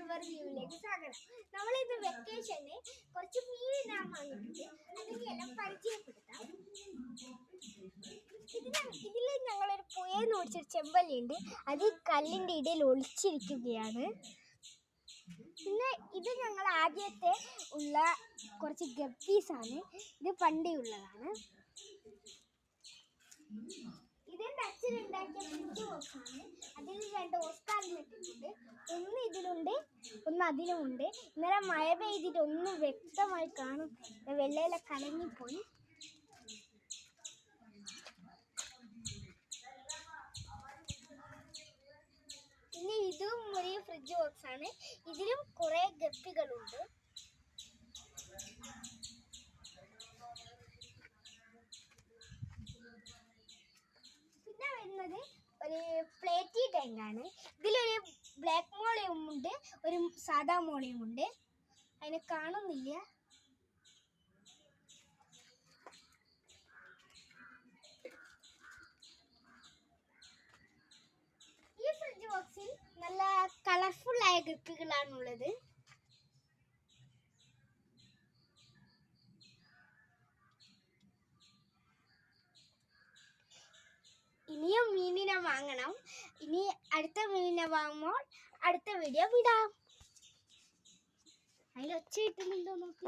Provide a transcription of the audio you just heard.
അവർ വ്യൂവിലേക്ക് സ്വാഗതം. നമ്മളിത് വെക്കേഷന് കുറച്ച് മീനിനാൻ വാങ്ങിയിട്ടുണ്ട്. അതിനെല്ലാം പരിചയപ്പെടുത്താം. ഇതിൽ ഞങ്ങളൊരു പുഴയെന്ന് ഓടിച്ചൊരു ചെമ്പല്ലിയുണ്ട്. അത് കല്ലിൻ്റെ ഇടയിൽ ഒളിച്ചിരിക്കുകയാണ്. പിന്നെ ഇത് ഞങ്ങൾ ആദ്യത്തെ ഉള്ള കുറച്ച് ഗപ്പീസാണ്. ഇത് പണ്ടേ ഉള്ളതാണ്. ഇതെൻ്റെ അച്ഛൻ ഉണ്ടാക്കിയ ഫ്രിഡ്ജ് ബോക്സാണ്. അതിൽ 2 ഓസ്കാറിൽ ഇട്ടിട്ടുണ്ട്. ഒന്ന് ഇതിലുണ്ട്, ഒന്ന് അതിലുമുണ്ട്. ഇന്നലെ മഴ പെയ്തിട്ട് ഒന്നും വ്യക്തമായി കാണും, വെള്ളയിലെ കലങ്ങിപ്പോയി. പിന്നെ ഇതും ഒരു ഫ്രിഡ്ജ് ബോക്സാണ്. ഇതിലും കുറേ ഗപ്പികളുണ്ട്. പിന്നെ വരുന്നത് ഒരു പ്ലേറ്റി ടാങ്കാണ്. ഇതിലൊരു ബ്ലാക്ക് മോളിയം ഉണ്ട്, ഒരു സാധാ മോളിയം ഉണ്ട്. അതിനെ കാണുന്നില്ല. ഈ ഫ്രിഡ്ജ് ബോക്സിൽ നല്ല കളർഫുൾ ആയ ഗപ്പികളാണുള്ളത്. ഇനിയും മീനിനെ വാങ്ങണം. ഇനി അടുത്ത മീനിനെ വാങ്ങുമ്പോൾ അടുത്ത വീഡിയോ വിടാം. അതിൽ ഒച്ച കിട്ടുന്നുണ്ടോ നോക്ക്.